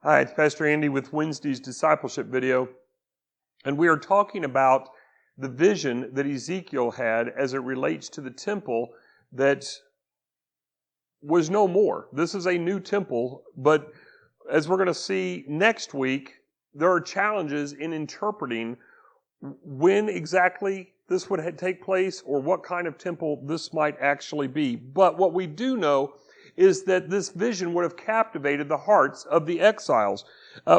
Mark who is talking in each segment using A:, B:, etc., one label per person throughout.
A: Hi, it's Pastor Andy with Wednesday's discipleship video, and we are talking about the vision that Ezekiel had as it relates to the temple that was no more. This is a new temple, but as we're going to see next week, there are challenges in interpreting when exactly this would take place or what kind of temple this might actually be. But what we do know is that this vision would have captivated the hearts of the exiles.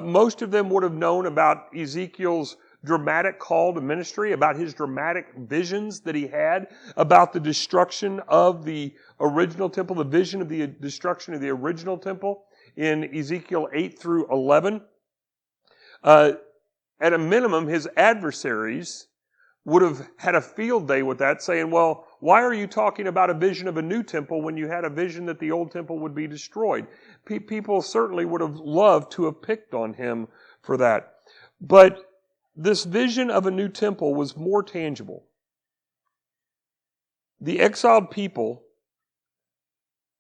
A: Most of them would have known about Ezekiel's dramatic call to ministry, about his dramatic visions that he had, about the destruction of the original temple, the vision of the destruction of the original temple in Ezekiel 8 through 11. At a minimum, his adversaries would have had a field day with that, saying, well, why are you talking about a vision of a new temple when you had a vision that the old temple would be destroyed? People certainly would have loved to have picked on him for that. But this vision of a new temple was more tangible. The exiled people,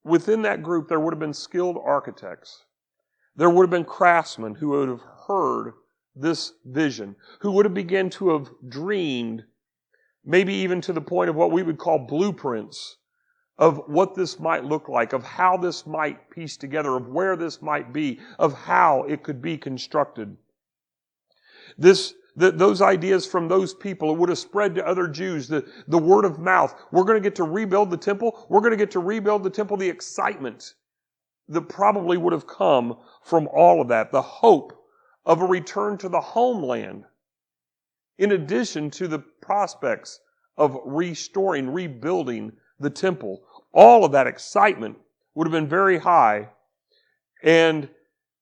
A: within that group, there would have been skilled architects. There would have been craftsmen who would have heard this vision, who would have begun to have dreamed, maybe even to the point of what we would call blueprints of what this might look like, of how this might piece together, of where this might be, of how it could be constructed. Those ideas from those people, it would have spread to other Jews, the word of mouth. We're going to get to rebuild the temple. We're going to get to rebuild the temple. The excitement that probably would have come from all of that, the hope of a return to the homeland, in addition to the prospects of restoring, rebuilding the temple. All of that excitement would have been very high. And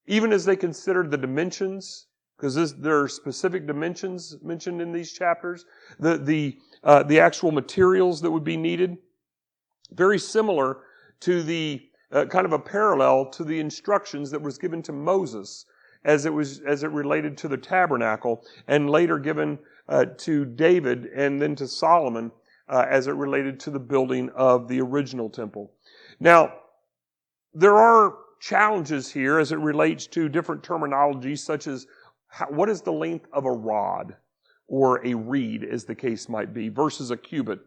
A: even as they considered the dimensions, because there are specific dimensions mentioned in these chapters, the actual materials that would be needed, very similar to the kind of a parallel to the instructions that was given to Moses as it related to the tabernacle, and later given to David and then to Solomon as it related to the building of the original temple. Now, there are challenges here as it relates to different terminologies, such as what is the length of a rod or a reed, as the case might be, versus a cubit.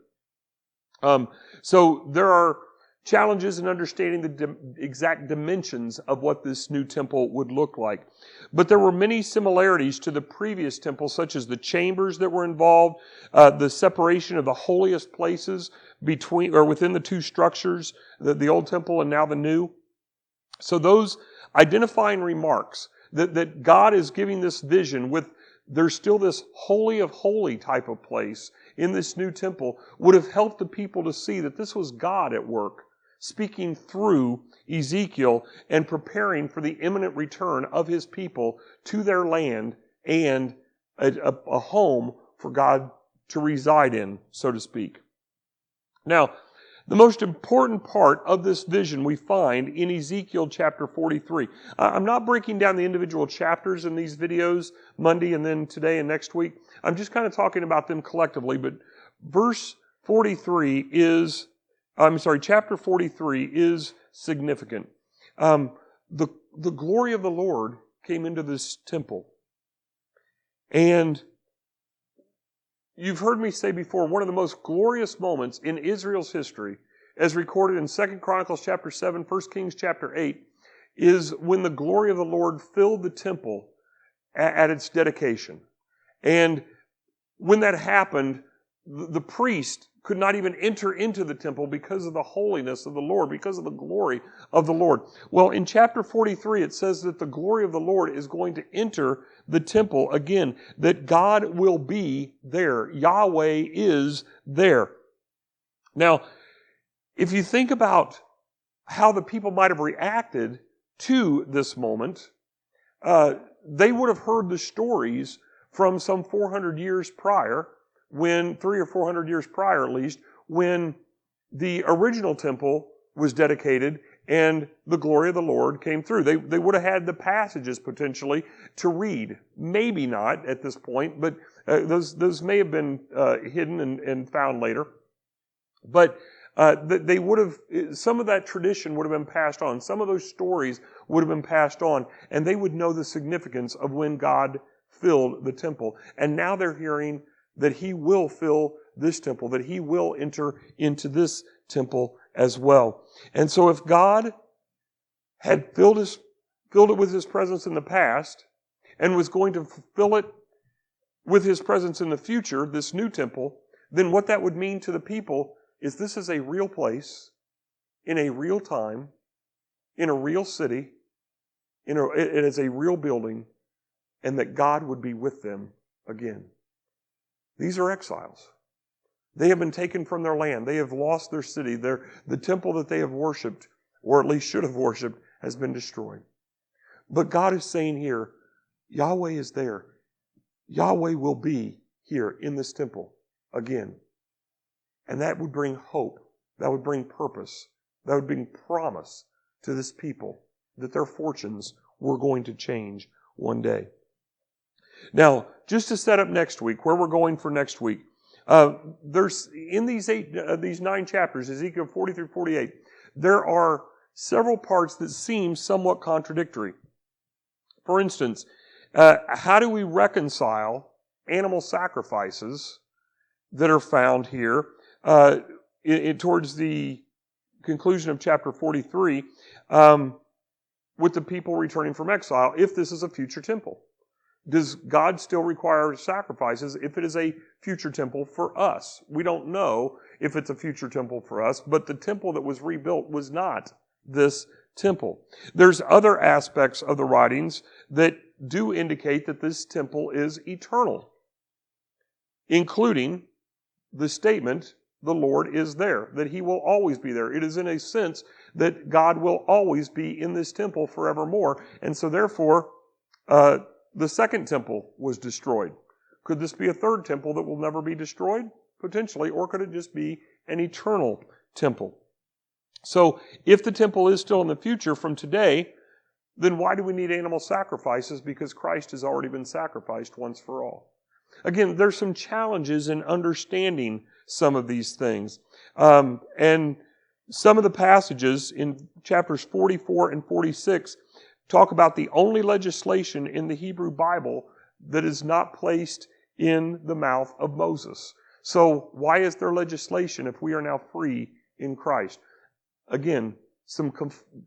A: So there are challenges in understanding the exact dimensions of what this new temple would look like. But there were many similarities to the previous temple, such as the chambers that were involved, the separation of the holiest places between or within the two structures, the old temple and now the new. So those identifying remarks that God is giving this vision with, there's still this holy of holy type of place in this new temple, would have helped the people to see that this was God at work, speaking through Ezekiel and preparing for the imminent return of his people to their land and a home for God to reside in, so to speak. Now, the most important part of this vision we find in Ezekiel chapter 43. I'm not breaking down the individual chapters in these videos, Monday and then today and next week. I'm just kind of talking about them collectively, but chapter 43 is significant. The glory of the Lord came into this temple. And you've heard me say before, one of the most glorious moments in Israel's history, as recorded in 2 Chronicles chapter 7, 1 Kings chapter 8, is when the glory of the Lord filled the temple at its dedication. And when that happened, the priest could not even enter into the temple because of the holiness of the Lord, because of the glory of the Lord. Well, in chapter 43, it says that the glory of the Lord is going to enter the temple again, that God will be there. Yahweh is there. Now, if you think about how the people might have reacted to this moment, they would have heard the stories from some 400 years prior, when 300 or 400 years prior at least, when the original temple was dedicated and the glory of the Lord came through. They would have had the passages potentially to read. Maybe not at this point, but those may have been hidden and found later. But They would have, some of that tradition would have been passed on. Some of those stories would have been passed on, and they would know the significance of when God filled the temple. And now they're hearing that He will fill this temple, that He will enter into this temple as well. And so if God had filled it with His presence in the past, and was going to fill it with His presence in the future, this new temple, then what that would mean to the people is this is a real place, in a real time, in a real city, it is a real building, and that God would be with them again. These are exiles. They have been taken from their land. They have lost their city. The temple that they have worshipped, or at least should have worshipped, has been destroyed. But God is saying here, Yahweh is there. Yahweh will be here in this temple again. And that would bring hope. That would bring purpose. That would bring promise to this people that their fortunes were going to change one day. Now, just to set up next week, where we're going for next week, there's in these 9 chapters, Ezekiel 40 through 48, there are several parts that seem somewhat contradictory. For instance, how do we reconcile animal sacrifices that are found here towards the conclusion of chapter 43 with the people returning from exile if this is a future temple? Does God still require sacrifices if it is a future temple for us? We don't know if it's a future temple for us, but the temple that was rebuilt was not this temple. There's other aspects of the writings that do indicate that this temple is eternal, including the statement, the Lord is there, that He will always be there. It is in a sense that God will always be in this temple forevermore, and so therefore, the second temple was destroyed. Could this be a third temple that will never be destroyed? Potentially. Or could it just be an eternal temple? So, if the temple is still in the future from today, then why do we need animal sacrifices? Because Christ has already been sacrificed once for all. Again, there's some challenges in understanding some of these things. And some of the passages in chapters 44 and 46 talk about the only legislation in the Hebrew Bible that is not placed in the mouth of Moses. So why is there legislation if we are now free in Christ? Again, some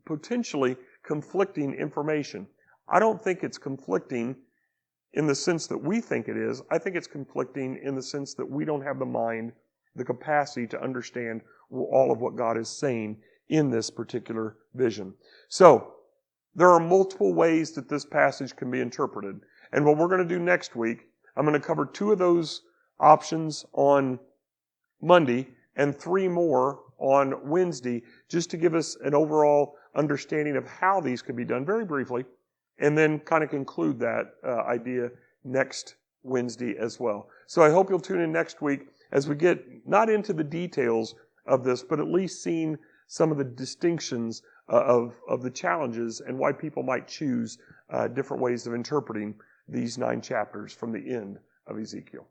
A: potentially conflicting information. I don't think it's conflicting in the sense that we think it is. I think it's conflicting in the sense that we don't have the mind, the capacity to understand all of what God is saying in this particular vision. So, there are multiple ways that this passage can be interpreted. And what we're going to do next week, I'm going to cover 2 of those options on Monday and 3 more on Wednesday, just to give us an overall understanding of how these can be done very briefly, and then kind of conclude that idea next Wednesday as well. So I hope you'll tune in next week as we get not into the details of this, but at least seeing some of the distinctions of the challenges and why people might choose different ways of interpreting these 9 chapters from the end of Ezekiel.